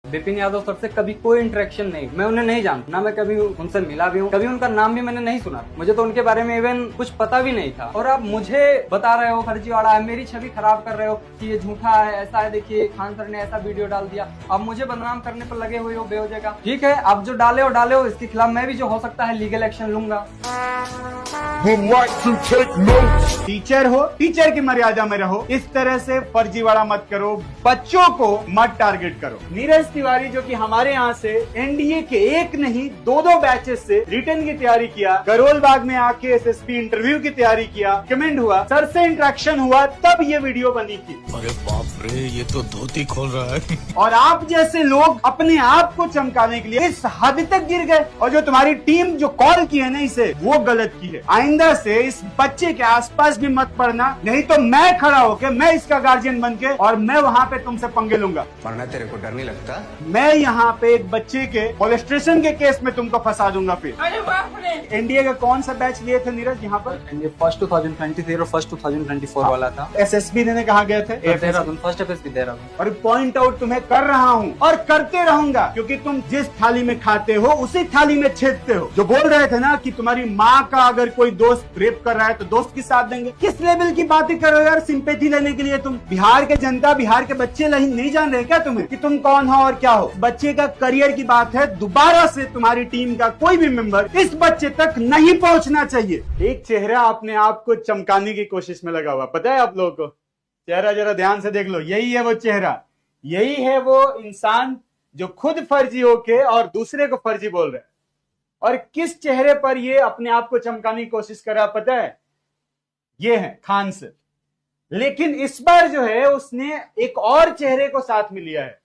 Vipin Yadav sir से कभी कोई इंटरेक्शन नहीं, मैं उन्हें नहीं जानता, ना मैं कभी उनसे मिला भी हूँ, कभी उनका नाम भी मैंने नहीं सुना, मुझे तो उनके बारे में इवन कुछ पता भी नहीं था। और आप मुझे बता रहे हो फर्जीवाड़ा है, मेरी छवि खराब कर रहे हो कि ये झूठा है, ऐसा है, देखिए खान सर ने ऐसा वीडियो डाल दिया, अब मुझे बदनाम करने पर लगे हुए हो बेवजह का। ठीक है, आप जो डाले हो इसके खिलाफ मैं भी जो हो सकता है लीगल एक्शन लूंगा। टीचर हो, टीचर की मर्यादा में रहो, इस तरह से फर्जीवाड़ा मत करो, बच्चों को मत टारगेट करो। नीरज तिवारी जो कि हमारे यहाँ से एनडीए के एक नहीं दो बैचेस से रिटर्न की तैयारी किया, करोल बाग में आके एसएसपी इंटरव्यू की तैयारी किया, कमेंट हुआ, सर से इंटरेक्शन हुआ, तब ये वीडियो बनी थी। अरे बाप रे, ये तो धोती खोल रहा है। और आप जैसे लोग अपने आप को चमकाने के लिए इस हद तक गिर गए, और जो तुम्हारी टीम जो कॉल की है ना इसे, वो गलत की है। आइंदा से इस बच्चे के आसपास भी मत पड़ना, नहीं तो मैं खड़ा होके, मैं इसका गार्जियन बन के, और मैं वहाँ पे तुमसे पंगे लूंगा। वरना तेरे को डर नहीं लगता? मैं यहाँ पे एक बच्चे के मोलेस्टेशन के केस में तुमको फंसा दूंगा। फिर अरे बाप रे। एनडीए का कौन सा बैच लिए थे नीरज यहाँ पर? ये फर्स्ट 2023 और फर्स्ट 2024 वाला था। एसएसबी देने कहाँ गए थे? Dehradun, first FSB Dehradun. और पॉइंट आउट तुम्हें कर रहा हूँ और करते रहूंगा, क्योंकि तुम जिस थाली में खाते हो उसी थाली में छेदते हो। जो बोल रहे थे ना कि तुम्हारी माँ का अगर कोई दोस्त रेप कर रहा है तो दोस्त की साथ देंगे, किस लेवल की बातें कर रहे हो यार सिंपैथी लेने के लिए? तुम बिहार के जनता, बिहार के बच्चे नहीं जान रहे क्या तुम्हें कि तुम कौन हो और क्या हो? बच्चे का करियर की बात है, दोबारा से तुम्हारी टीम का कोई भी मेंबर इस बच्चे तक नहीं पहुंचना चाहिए। एक चेहरा अपने आप को चमकाने की कोशिश में लगा हुआ, पता है आप लोगों को? चेहरा जरा ध्यान से देख लो, यही है वो चेहरा, यही है वो इंसान जो खुद फर्जी होके और दूसरे को फर्जी बोल रहा है। और किस चेहरे पर ये अपने आप को चमकाने की कोशिश कर रहा पता है? ये है खान सर। लेकिन इस बार जो है उसने एक और चेहरे को साथ में लिया है,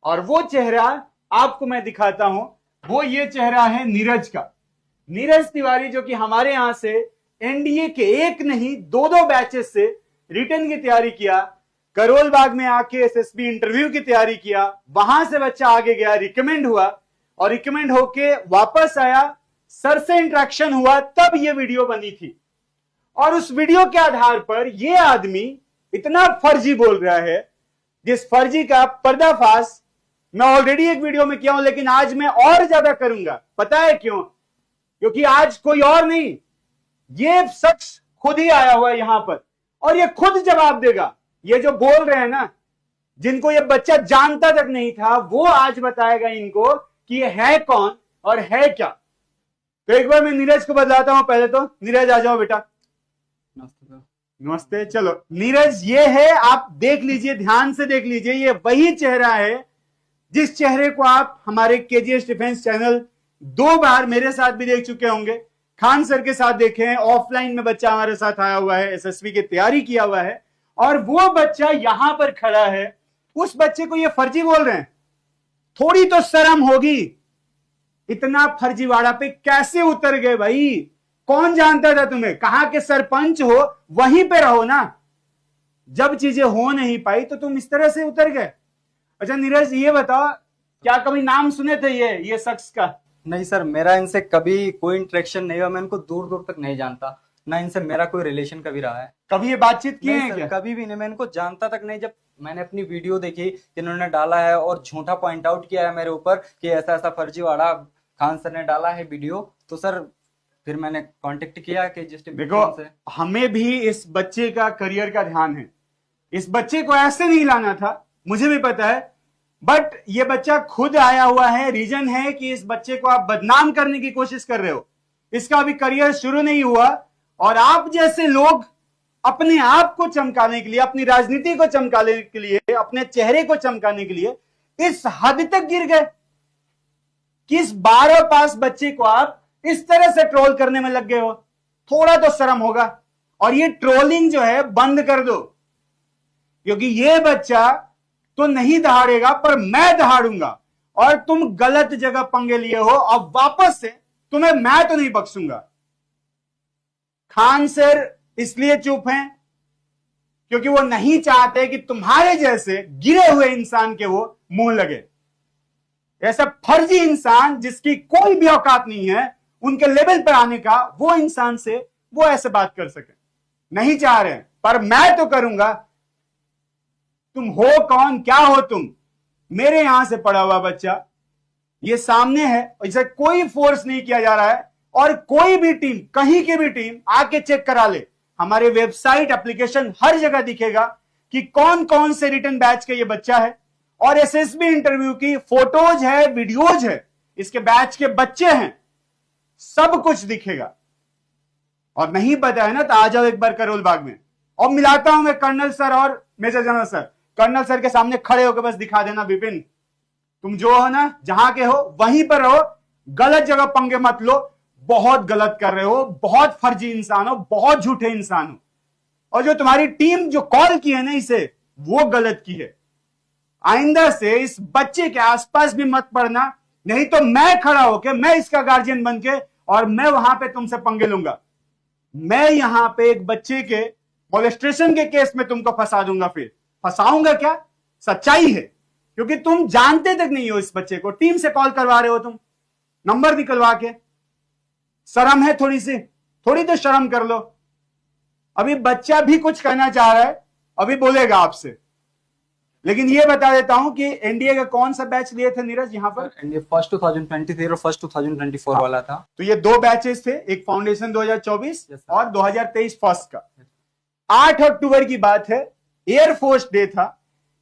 और वो चेहरा आपको मैं दिखाता हूं। वो ये चेहरा है नीरज का। नीरज तिवारी जो कि हमारे यहां से एनडीए के एक नहीं दो बैचेस से रिटर्न की तैयारी किया, करोल बाग में आके एसएसबी इंटरव्यू की तैयारी किया, वहां से बच्चा आगे गया, रिकमेंड हुआ, और रिकमेंड होके वापस आया, सर से इंटरेक्शन हुआ, तब ये वीडियो बनी थी। और उस वीडियो के आधार पर ये आदमी इतना फर्जी बोल रहा है, जिस फर्जी का पर्दाफाश मैं ऑलरेडी एक वीडियो में किया हूं, लेकिन आज मैं और ज्यादा करूंगा। पता है क्यों? क्योंकि आज कोई और नहीं, ये शख्स खुद ही आया हुआ है यहां पर, और ये खुद जवाब देगा। ये जो बोल रहे हैं ना, जिनको ये बच्चा जानता तक नहीं था, वो आज बताएगा इनको कि ये है कौन और है क्या। तो एक बार मैं नीरज को बतलाता हूं। पहले तो नीरज आ जाओ बेटा। नमस्ते। चलो नीरज, ये है, आप देख लीजिए, ध्यान से देख लीजिए, ये वही चेहरा है जिस चेहरे को आप हमारे केजीएस डिफेंस चैनल 2 बार मेरे साथ भी देख चुके होंगे, खान सर के साथ देखे हैं, ऑफलाइन में बच्चा हमारे साथ आया हुआ है, एसएसबी की तैयारी किया हुआ है, और वो बच्चा यहां पर खड़ा है। उस बच्चे को ये फर्जी बोल रहे हैं, थोड़ी तो शर्म होगी। इतना फर्जीवाड़ा पे कैसे उतर गए भाई? कौन जानता था तुम्हें? कहां के सरपंच हो, वहीं पे रहो ना। जब चीजें हो नहीं पाई तो तुम इस तरह से उतर गए। अच्छा नीरज, ये बताओ, क्या कभी नाम सुने थे ये शख्स का? नहीं सर, मेरा इनसे कभी कोई इंटरेक्शन नहीं हुआ, मैं इनको दूर दूर तक नहीं जानता, ना इनसे मेरा कोई रिलेशन कभी रहा है। कभी ये बातचीत की है सर, क्या? कभी भी नहीं, मैं इनको जानता तक नहीं। जब मैंने अपनी वीडियो देखी कि इन्होंने डाला है और झूठा पॉइंट आउट किया है मेरे ऊपर कि ऐसा ऐसा फर्जीवाड़ा खान सर ने डाला है वीडियो, तो सर फिर मैंने कांटेक्ट किया कि देखो, हमें भी इस बच्चे का करियर का ध्यान है। इस बच्चे को ऐसे नहीं लाना था, मुझे भी पता है, बट ये बच्चा खुद आया हुआ है। रीजन है कि इस बच्चे को आप बदनाम करने की कोशिश कर रहे हो। इसका अभी करियर शुरू नहीं हुआ, और आप जैसे लोग अपने आप को चमकाने के लिए, अपनी राजनीति को चमकाने के लिए, अपने चेहरे को चमकाने के लिए इस हद तक गिर गए कि इस 12 पास बच्चे को आप इस तरह से ट्रोल करने में लग गए हो। थोड़ा तो शर्म होगा। और ये ट्रोलिंग जो है बंद कर दो, क्योंकि ये बच्चा तो नहीं दहाड़ेगा, पर मैं दहाड़ूंगा। और तुम गलत जगह पंगे लिए हो, अब वापस से तुम्हें मैं तो नहीं बख्शूंगा। खान सर इसलिए चुप हैं क्योंकि वो नहीं चाहते कि तुम्हारे जैसे गिरे हुए इंसान के वो मुंह लगे। ऐसा फर्जी इंसान जिसकी कोई भी औकात नहीं है उनके लेवल पर आने का, वो इंसान से वो ऐसे बात कर सके, नहीं चाह रहे हैं, पर मैं तो करूंगा। तुम हो कौन, क्या हो तुम? मेरे यहां से पढ़ा हुआ बच्चा, ये सामने है, इसे कोई फोर्स नहीं किया जा रहा है, और कोई भी टीम, कहीं की भी टीम आके चेक करा ले, हमारे वेबसाइट, एप्लीकेशन, हर जगह दिखेगा कि कौन कौन से रिटर्न बैच का ये बच्चा है, और एसएसबी इंटरव्यू की फोटोज है, वीडियोज है, इसके बैच के बच्चे हैं, सब कुछ दिखेगा। और नहीं पता है ना तो आ जाओ एक बार करोल बाग में, और मिलाता हूं मैं कर्नल सर और major general sir. Colonel sir के सामने खड़े होकर बस दिखा देना, विपिन तुम जो हो ना, जहां के हो वहीं पर रहो, गलत जगह पंगे मत लो, बहुत गलत कर रहे हो, बहुत फर्जी इंसान हो, बहुत झूठे इंसान हो, और जो तुम्हारी टीम जो कॉल की है ना इसे, वो गलत की है। आइंदा से इस बच्चे के आसपास भी मत पड़ना, नहीं तो मैं खड़ा होके, मैं इसका गार्जियन बन के, और मैं वहां पे तुमसे पंगे लूंगा। मैं यहां पे एक बच्चे के मोलेस्टेशन के केस में तुमको फंसा दूंगा। फिर फंसाऊंगा क्या, सच्चाई है, क्योंकि तुम जानते तक नहीं हो इस बच्चे को, टीम से कॉल करवा रहे हो तुम, नंबर निकलवा के। शर्म है थोड़ी सी, थोड़ी तो शर्म कर लो। अभी बच्चा भी कुछ कहना चाह रहा है, अभी बोलेगा आपसे, लेकिन ये बता देता हूं कि एनडीए का कौन सा बैच लिए थे नीरज यहां पर? एनडीए फर्स्ट 2023 और फर्स्ट 2024 वाला था। तो ये दो बैचेस थे, एक फाउंडेशन 2024 और 2023 फर्स्ट का। 8 अक्टूबर की बात है, एयरफोर्स डे था।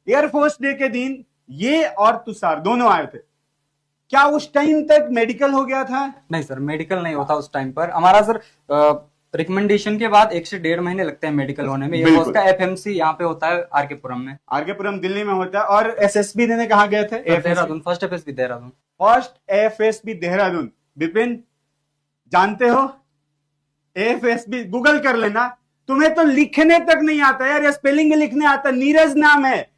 एयरफोर्स डे के दिन ये और तुषार दोनों आए थे। क्या उस टाइम तक मेडिकल हो गया था? नहीं सर, मेडिकल नहीं होता उस टाइम पर हमारा सर। रिकमेंडेशन के बाद 1 से 1.5 महीने लगते हैं मेडिकल होने में। ये उसका एफएमसी यहाँ पे होता है आरकेपुरम में। आरकेपुरम दिल्ली में होता है। और एसएसबी देने कहाँ गए थे? Dehradun, first FSB Dehradun. First FSB Dehradun. Vipin जानते हो एफएसबी, गूगल कर लेना, तुम्हें तो लिखने तक नहीं आता यार, स्पेलिंग में लिखने आता। नीरज नाम है,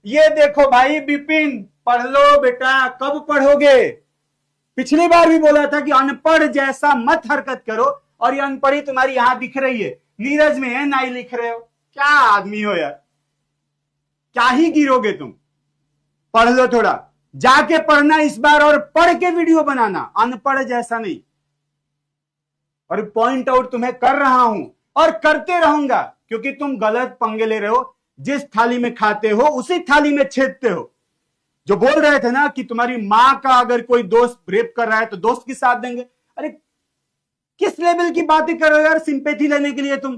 ये देखो भाई विपिन, पढ़ लो बेटा। कब पढ़ोगे? पिछली बार भी बोला था कि अनपढ़ जैसा मत हरकत करो, और ये अनपढ़ी तुम्हारी यहां दिख रही है, नीरज में है, नाई लिख रहे हो। क्या आदमी हो यार, क्या ही गिरोगे तुम। पढ़ लो थोड़ा, जाके पढ़ना इस बार, और पढ़ के वीडियो बनाना, अनपढ़ जैसा नहीं। और पॉइंट आउट तुम्हें कर रहा हूं और करते रहूंगा, क्योंकि तुम गलत पंगे ले रहे हो। जिस थाली में खाते हो उसी थाली में छेदते हो। जो बोल रहे थे ना कि तुम्हारी मां का अगर कोई दोस्त रेप कर रहा है तो दोस्त की साथ देंगे, अरे किस लेवल की बातें कर रहे हो यार, सिंपैथी लेने के लिए तुम?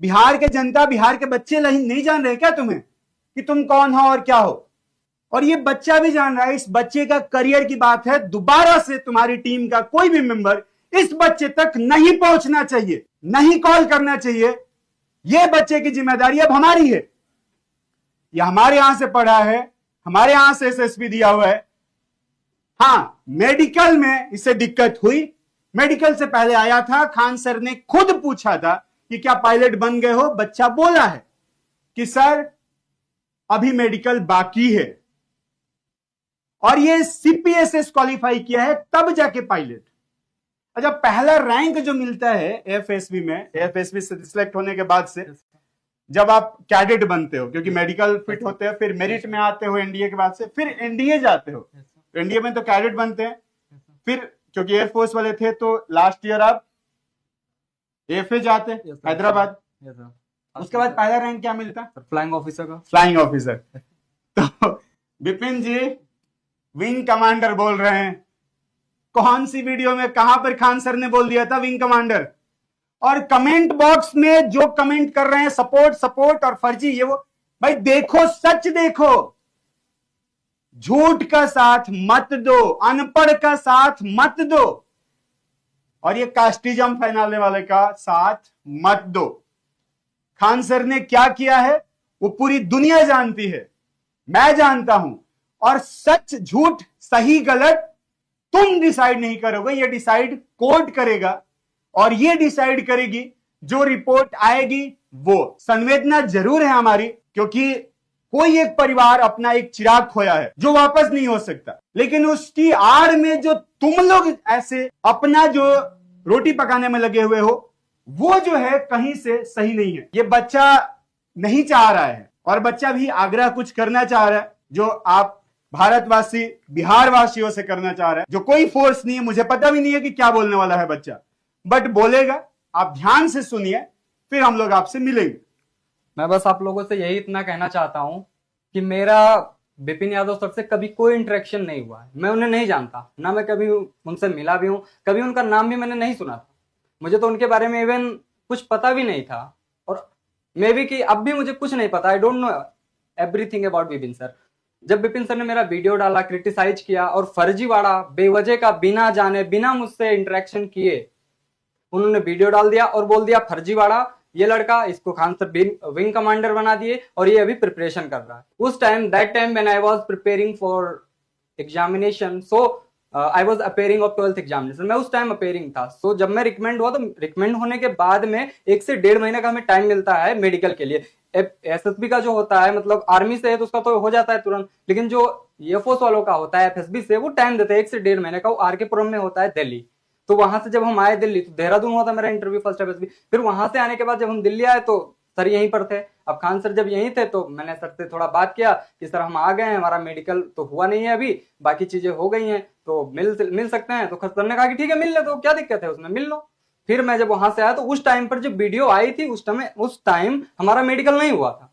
बिहार के जनता, बिहार के बच्चे नहीं जान रहे क्या तुम्हें कि तुम कौन हो और क्या हो? और ये बच्चा भी जान रहा है, इस बच्चे का करियर की बात है। दोबारा से तुम्हारी टीम का कोई भी मेंबर इस बच्चे तक नहीं पहुंचना चाहिए, नहीं कॉल करना चाहिए। यह बच्चे की जिम्मेदारी अब हमारी है। यह हमारे यहां से पढ़ा है, हमारे यहां से एसएसबी दिया हुआ है। हां, मेडिकल में इससे दिक्कत हुई। मेडिकल से पहले आया था, खान सर ने खुद पूछा था कि क्या पायलट बन गए हो? बच्चा बोला है कि सर अभी मेडिकल बाकी है, और ये सीपीएसएस क्वालिफाई किया है तब जाके पायलट। अच्छा, पहला रैंक जो मिलता है एफएसबी में, एफएसबी से सिलेक्ट होने के बाद से जब आप कैडेट बनते हो, क्योंकि मेडिकल फिट होते हैं, फिर मेरिट में आते हो एनडीए के बाद से, फिर एनडीए जाते हो। एनडीए में तो कैडेट बनते हैं, फिर क्योंकि एयरफोर्स वाले थे तो लास्ट ईयर आप एफए जाते हैदराबाद। उसके बाद पहला रैंक क्या मिलता? फ्लाइंग ऑफिसर का। Flying officer. तो विपिन जी विंग कमांडर बोल रहे हैं। कौन सी वीडियो में, कहां पर खान सर ने बोल दिया था विंग कमांडर? और कमेंट बॉक्स में जो कमेंट कर रहे हैं सपोर्ट सपोर्ट और फर्जी ये वो, भाई देखो, सच देखो। झूठ का साथ मत दो, अनपढ़ का साथ मत दो, और ये कास्टिज्म फैलाने वाले का साथ मत दो। खान सर ने क्या किया है वो पूरी दुनिया जानती है, मैं जानता हूं। और सच झूठ, सही गलत तुम डिसाइड नहीं करोगे, ये डिसाइड कोर्ट करेगा, और ये डिसाइड करेगी जो रिपोर्ट आएगी वो। संवेदना जरूर है हमारी, क्योंकि कोई एक परिवार अपना एक चिराग खोया है जो वापस नहीं हो सकता, लेकिन उसकी आड़ में जो तुम लोग ऐसे अपना जो रोटी पकाने में लगे हुए हो, वो जो है कहीं से सही नहीं है। ये बच्चा नहीं चाह रहा है, और बच्चा भी आग्रह कुछ करना चाह रहा है, जो आप भारतवासी, बिहार वासियों से करना चाह रहा है, जो कोई फोर्स नहीं है। मुझे पता भी नहीं है कि क्या बोलने वाला है बच्चा, बट बोलेगा। आप ध्यान से सुनिए, फिर हम लोग आपसे मिलेंगे। मैं बस आप लोगों से यही इतना कहना चाहता हूं कि मेरा विपिन यादव सर से कभी कोई इंटरेक्शन नहीं हुआ है। मैं उन्हें नहीं जानता, ना मैं कभी उनसे मिला भी हूँ, कभी उनका नाम भी मैंने नहीं सुना था। मुझे तो उनके बारे में इवन कुछ पता भी नहीं था, और मे बी कि अब भी मुझे कुछ नहीं पता। I don't know everything about Vipin sir. जब विपिन सर ने मेरा वीडियो डाला, क्रिटिसाइज किया और फर्जीवाड़ा बेवजह का बिना जाने बिना मुझसे इंटरेक्शन किए उन्होंने वीडियो डाल दिया और बोल दिया फर्जीवाड़ा, ये लड़का, इसको खान सर विंग कमांडर बना दिए और ये अभी प्रिपरेशन कर रहा है। उस time that time when I was preparing for examination, so I was appearing of 12th examination, मैं उस टाइम अपेयरिंग था। सो जब मैं रिकमेंड हुआ तो रिकमेंड होने के बाद में 1 से 1.5 महीने का हमें टाइम मिलता है मेडिकल के लिए। एसएसबी का जो होता है, मतलब आर्मी से है तो उसका तो हो जाता है तुरंत, लेकिन जो एयरफोर्स वालों का होता है एफएसबी से, वो टाइम देते हैं 1 से 1.5 महीने का। वो आर के पुरम में होता है दिल्ली। तो वहां से जब हम आए दिल्ली, तो देहरादून हुआ था मेरा इंटरव्यू फर्स्ट एफएसबी। फिर वहां से आने के बाद जब हम दिल्ली आए तो सर यहीं पर थे। अब खान सर जब यहीं थे तो मैंने सर से थोड़ा बात किया कि सर हम आ गए हैं, हमारा मेडिकल तो हुआ नहीं है अभी, बाकी चीजें हो गई हैं, तो मिल सकते हैं। तो सर ने कहा कि ठीक है मिल ले, तो क्या दिक्कत है उसमें, मिल लो। फिर मैं जब वहां से आया तो उस टाइम पर जब वीडियो आई थी उस टाइम हमारा मेडिकल नहीं हुआ था।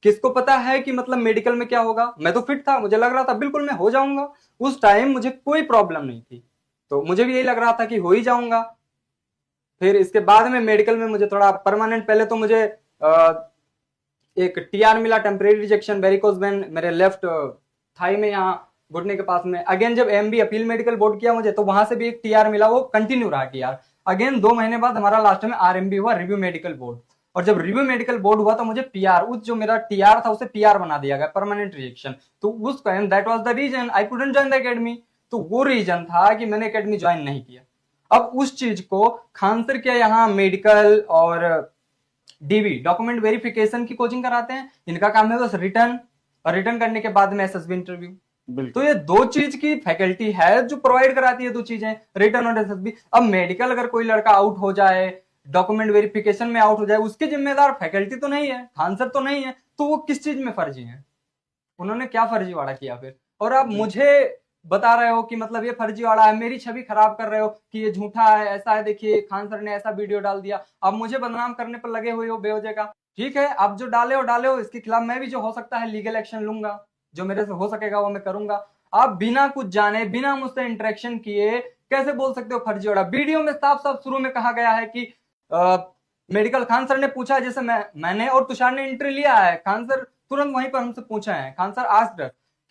किसको पता है कि मतलब मेडिकल में क्या होगा। मैं तो फिट था, मुझे लग रहा था बिल्कुल मैं हो जाऊंगा। उस टाइम मुझे कोई प्रॉब्लम नहीं थी, तो मुझे भी यही लग रहा था कि हो ही जाऊंगा। फिर इसके बाद में मेडिकल में मुझे थोड़ा परमानेंट, पहले तो मुझे एक टीआर मिला, टेम्परेरी रिजेक्शन वेरिकोज वेन, मेरे लेफ्ट थाई में, यहाँ घुटने के पास में। अगेन जब एमबी अपील मेडिकल बोर्ड किया मुझे, तो वहां से भी एक टीआर मिला, वो कंटिन्यू रहा टीआर। अगेन 2 महीने बाद हमारा लास्ट में आरएमबी हुआ, रिव्यू मेडिकल बोर्ड। और जब रिव्यू मेडिकल बोर्ड हुआ तो मुझे पीआर, उस जो मेरा टीआर था उसे पीआर बना दिया गया, परमानेंट रिजेक्शन। तो उस time that was the reason I couldn't join the academy. तो वो रीजन था कि मैंने एकेडमी ज्वाइन नहीं किया। अब उस चीज को खान सर क्या यहाँ मेडिकल और डीवी डॉक्यूमेंट वेरिफिकेशन की कोचिंग कराते हैं, इनका काम है बस रिटर्न, और रिटर्न करने के बाद में एसएसबी इंटरव्यू। तो ये 2 चीज की फैकल्टी है जो प्रोवाइड कराती है, 2 चीजें, रिटर्न और एसएसबी। अब मेडिकल अगर कोई लड़का आउट हो जाए, डॉक्यूमेंट वेरिफिकेशन में आउट हो जाए, उसके जिम्मेदार फैकल्टी तो नहीं है, खान सर तो नहीं है, तो वो किस चीज में फर्जी है? उन्होंने क्या फर्जीवाड़ा किया फिर? और आप मुझे बता रहे हो कि मतलब ये फर्जीवाड़ा है, मेरी छवि खराब कर रहे हो कि ये झूठा है, ऐसा है, देखिए खान सर ने ऐसा वीडियो डाल दिया। अब मुझे बदनाम करने पर लगे हुए हो बेवजह का। ठीक है, आप जो डाले हो, इसके खिलाफ मैं भी जो हो सकता है लीगल एक्शन लूंगा, जो मेरे से हो सकेगा वो मैं करूंगा। आप बिना कुछ जाने, बिना मुझसे इंटरेक्शन किए कैसे बोल सकते हो फर्जीवाड़ा? वीडियो में साफ साफ शुरू में कहा गया है कि मेडिकल, खान सर ने पूछा, जैसे मैंने और तुषार ने एंट्री लिया है, खान सर तुरंत वहीं पर हमसे पूछा है, खान सर आस्क्ड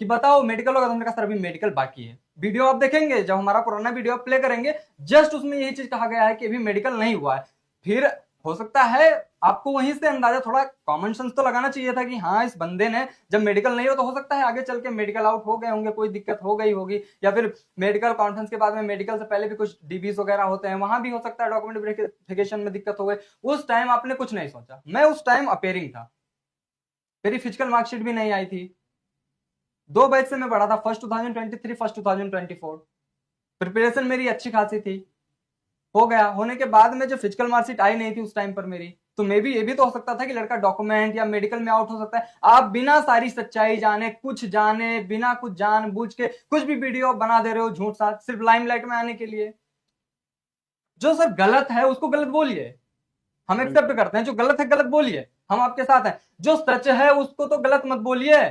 कि बताओ मेडिकल होगा, तो हमने कहा सर अभी मेडिकल बाकी है। वीडियो आप देखेंगे, जब हमारा पुराना वीडियो आप प्ले करेंगे, जस्ट उसमें यही चीज कहा गया है कि अभी मेडिकल नहीं हुआ है। फिर हो सकता है आपको वहीं से अंदाजा, थोड़ा कॉमन सेंस तो लगाना चाहिए था कि हाँ इस बंदे ने जब मेडिकल नहीं हो तो हो सकता है आगे चल के मेडिकल आउट हो गए होंगे, कोई दिक्कत हो गई होगी, या फिर मेडिकल कॉन्फ्रेंस के बाद में मेडिकल से पहले भी कुछ डीबीज वगैरह होते हैं, वहां भी हो सकता है डॉक्यूमेंट वेरिफिकेशन में दिक्कत हो गई। उस टाइम आपने कुछ नहीं सोचा। मैं उस टाइम अपेयरिंग था, मेरी फिजिकल मार्कशीट भी नहीं आई थी। 2 बैच से मैं पढ़ा था, फर्स्ट 2023, फर्स्ट 2024। प्रिपरेशन मेरी अच्छी खासी थी, हो गया। होने के बाद में जो फिजिकल मार्कशीट आई नहीं थी उस टाइम पर मेरी, तो मे भी ये भी तो हो सकता था कि लड़का डॉक्यूमेंट या मेडिकल में आउट हो सकता है। आप बिना सारी सच्चाई जाने, कुछ जाने बिना, कुछ जान बूझ के कुछ भी वीडियो बना दे रहे हो झूठ साथ, सिर्फ लाइमलाइट में आने के लिए। जो सर गलत है उसको गलत बोलिए, हम एक्सेप्ट करते हैं। जो गलत है गलत बोलिए, हम आपके साथ हैं। जो सच है उसको तो गलत मत बोलिए।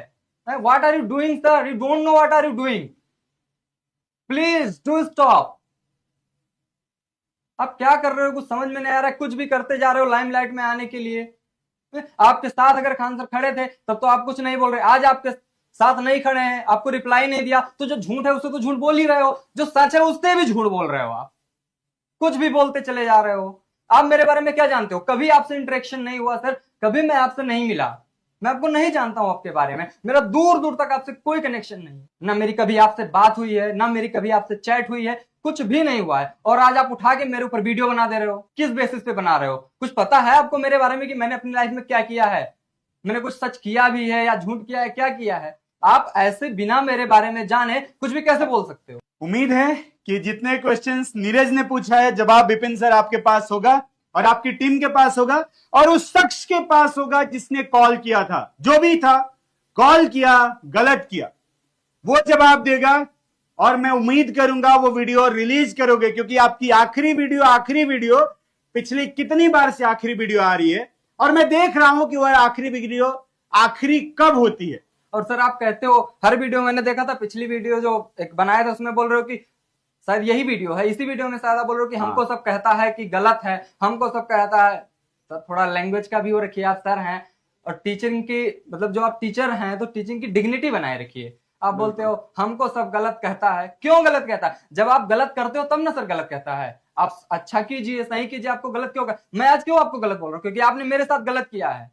What are you doing sir? You don't know what are you doing, please do stop. आप क्या कर रहे हो कुछ समझ में नहीं आ रहा है, कुछ भी करते जा रहे हो लाइमलाइट में आने के लिए। आपके साथ अगर खान सर खड़े थे तब तो आप कुछ नहीं बोल रहे, आज आपके साथ नहीं खड़े हैं, आपको रिप्लाई नहीं दिया, तो जो झूठ है उससे तो झूठ बोल ही रहे हो, जो सच है उससे भी झूठ बोल रहे हो। आप कुछ भी बोलते चले जा रहे हो। आप मेरे बारे में क्या जानते हो? कभी आपसे इंटरेक्शन नहीं हुआ सर, कभी मैं आपसे नहीं मिला, मैं आपको नहीं जानता हूं आपके बारे में, मेरा दूर दूर तक आपसे कोई कनेक्शन नहीं है। ना मेरी कभी आपसे बात हुई है, ना मेरी कभी आपसे चैट हुई है, कुछ भी नहीं हुआ है। और आज आप उठा के मेरे ऊपर वीडियो बना दे रहे हो, किस बेसिस पे बना रहे हो? कुछ पता है आपको मेरे बारे में कि मैंने अपनी लाइफ में क्या किया है? मैंने कुछ सच किया भी है या झूठ किया है, क्या किया है? आप ऐसे बिना मेरे बारे में जाने कुछ भी कैसे बोल सकते हो? उम्मीद है कि जितने क्वेश्चंस नीरज ने पूछा है जवाब विपिन सर आपके पास होगा और आपकी टीम के पास होगा और उस शख्स के पास होगा जिसने कॉल किया था। जो भी था, कॉल किया, गलत किया, वो जवाब देगा। और मैं उम्मीद करूंगा वो वीडियो रिलीज करोगे, क्योंकि आपकी आखिरी वीडियो पिछली कितनी बार से आखिरी वीडियो आ रही है और मैं देख रहा हूं कि वह आखिरी वीडियो आखिरी कब होती है। और सर आप कहते हो हर वीडियो मैंने देखा था, पिछली वीडियो जो एक बनाया था उसमें बोल रहे हो कि शायद यही वीडियो है, इसी वीडियो में शायद आप बोल रहे हो कि हमको सब कहता है कि गलत है, हमको सब कहता है। सर थोड़ा लैंग्वेज का भी वो रखिए, आप सर हैं और टीचिंग की मतलब जो आप टीचर हैं तो टीचिंग की डिग्निटी बनाए रखिए। आप बोलते हो हमको सब गलत कहता है, क्यों गलत कहता है? जब आप गलत करते हो तब ना सर गलत कहता है। आप अच्छा कीजिए, सही कीजिए, आपको गलत क्यों मैं आज क्यों आपको गलत बोल रहा हूँ? क्योंकि आपने मेरे साथ गलत किया है।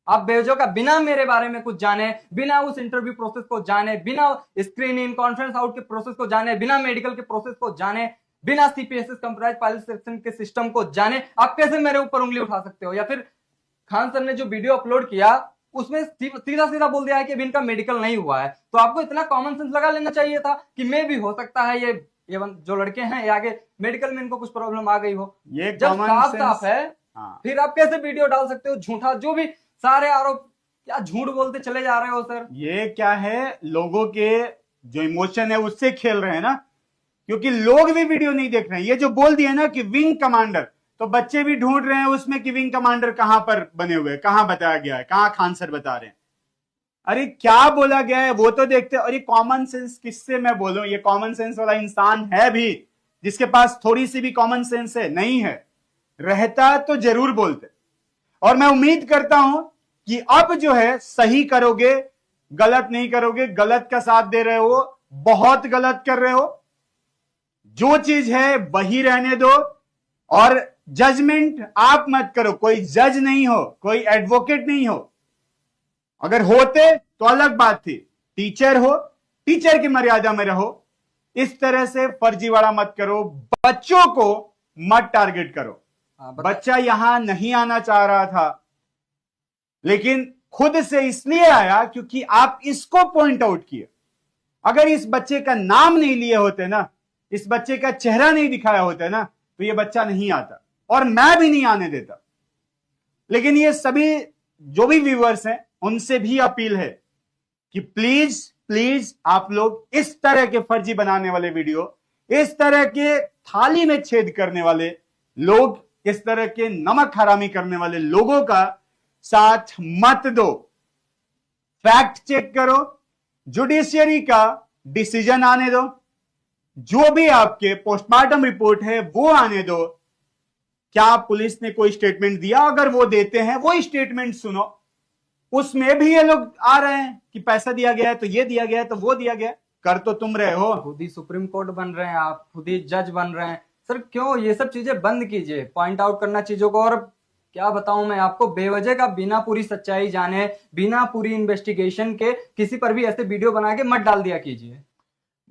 आप बेवजह का बिना मेरे बारे में कुछ जाने, बिना उस इंटरव्यू प्रोसेस को जाने, बिना स्क्रीन इन कॉन्फ्रेंस आउट के प्रोसेस को जाने, बिना मेडिकल के प्रोसेस को जाने, बिना सीपीएसएस कंप्यूटराइज्ड फाइल सिस्टम के सिस्टम को जाने आप कैसे मेरे ऊपर उंगली उठा सकते हो? या फिर खान सर ने जो वीडियो अपलोड किया उसमें सीधा सीधा बोल दिया है कि अभी इनका मेडिकल नहीं हुआ है। तो आपको इतना कॉमन सेंस लगा लेना चाहिए था कि मैं भी हो सकता है ये जो लड़के हैं ये आगे मेडिकल में इनको कुछ प्रॉब्लम आ गई हो। ये जब साफ साफ है फिर आप कैसे वीडियो डाल सकते हो झूठा? जो भी सारे आरोप क्या झूठ बोलते चले जा रहे हो सर। ये क्या है, लोगों के जो इमोशन है उससे खेल रहे हैं ना, क्योंकि लोग भी वीडियो नहीं देख रहे हैं। ये जो बोल दिया ना कि विंग कमांडर, तो बच्चे भी ढूंढ रहे हैं उसमें कि विंग कमांडर कहां पर बने हुए हैं, कहां बताया गया है, कहां खान सर बता रहे हैं। अरे क्या बोला गया है वो तो देखते हैं। और ये कॉमन सेंस किससे मैं बोलूं, ये कॉमन सेंस वाला इंसान है भी जिसके पास थोड़ी सी भी कॉमन सेंस है? नहीं है। रहता तो जरूर बोलते। और मैं उम्मीद करता हूं कि अब जो है सही करोगे, गलत नहीं करोगे। गलत का साथ दे रहे हो, बहुत गलत कर रहे हो। जो चीज है वही रहने दो और जजमेंट आप मत करो। कोई जज नहीं हो, कोई एडवोकेट नहीं हो। अगर होते तो अलग बात थी। टीचर हो, टीचर की मर्यादा में रहो। इस तरह से फर्जीवाड़ा मत करो, बच्चों को मत टारगेट करो। बच्चा यहां नहीं आना चाह रहा था, लेकिन खुद से इसलिए आया क्योंकि आप इसको पॉइंट आउट किए। अगर इस बच्चे का नाम नहीं लिए होते ना, इस बच्चे का चेहरा नहीं दिखाया होता ना, तो ये बच्चा नहीं आता और मैं भी नहीं आने देता। लेकिन ये सभी जो भी व्यूअर्स हैं उनसे भी अपील है कि प्लीज प्लीज आप लोग इस तरह के फर्जी बनाने वाले वीडियो, इस तरह के थाली में छेद करने वाले लोग, इस तरह के नमक हरामी करने वाले लोगों का साथ मत दो। फैक्ट चेक करो, जुडिशियरी का डिसीजन आने दो, जो भी आपके पोस्टमार्टम रिपोर्ट है वो आने दो। क्या पुलिस ने कोई स्टेटमेंट दिया? अगर वो देते हैं वो स्टेटमेंट सुनो। उसमें भी ये लोग आ रहे हैं कि पैसा दिया गया है तो ये दिया गया है तो वो दिया गया है। कर तो तुम रहे हो, खुद ही सुप्रीम कोर्ट बन रहे हैं आप, खुद ही जज बन रहे हैं। सर क्यों ये सब चीजें बंद कीजिए, पॉइंट आउट करना चीजों को। और क्या बताऊं मैं आपको, बेवजह का बिना पूरी सच्चाई जाने, बिना पूरी इन्वेस्टिगेशन के किसी पर भी ऐसे वीडियो बना के मत डाल दिया कीजिए।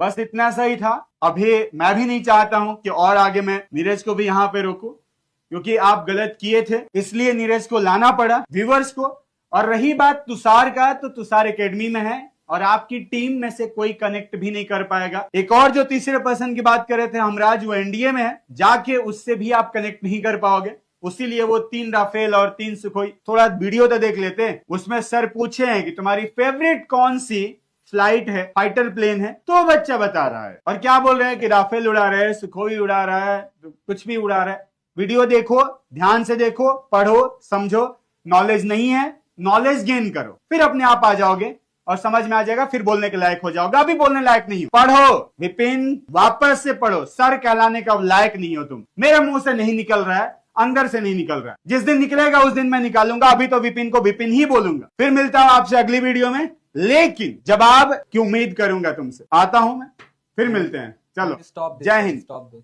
बस इतना सही था। अभी मैं भी नहीं चाहता हूं कि और आगे मैं नीरज को भी यहां पे रोकूं, क्योंकि आप गलत किए थे इसलिए नीरज को लाना पड़ा, व्यूवर्स को। और रही बात तुषार का, तो तुषार एकेडमी में है और आपकी टीम में से कोई कनेक्ट भी नहीं कर पाएगा। एक और जो तीसरे पर्सन की बात कर रहे थे हमराज, वो एनडीए में है, जाके उससे भी आप कनेक्ट नहीं कर पाओगे। उसीलिए वो 3 राफेल और 3 सुखोई। थोड़ा वीडियो तो देख लेते हैं। उसमें सर पूछे हैं कि तुम्हारी फेवरेट कौन सी फ्लाइट है, फाइटर प्लेन है, तो बच्चा बता रहा है। और क्या बोल रहे हैं कि राफेल उड़ा रहे हैं, सुखोई उड़ा रहा है, कुछ भी उड़ा रहा है। वीडियो देखो, ध्यान से देखो, पढ़ो, समझो। नॉलेज नहीं है, नॉलेज गेन करो, फिर अपने आप आ जाओगे और समझ में आ जाएगा, फिर बोलने के लायक हो जाओगे। अभी बोलने लायक नहीं हो। पढ़ो विपिन, वापस से पढ़ो। सर कहलाने का लायक नहीं हो तुम। मेरे मुंह से नहीं निकल रहा है, अंदर से नहीं निकल रहा है। जिस दिन निकलेगा उस दिन मैं निकालूंगा। अभी तो विपिन को विपिन ही बोलूंगा। फिर मिलता हूं आपसे अगली वीडियो में, लेकिन जवाब की उम्मीद करूंगा तुमसे। आता हूं मैं, फिर मिलते हैं। चलो, जय हिंद।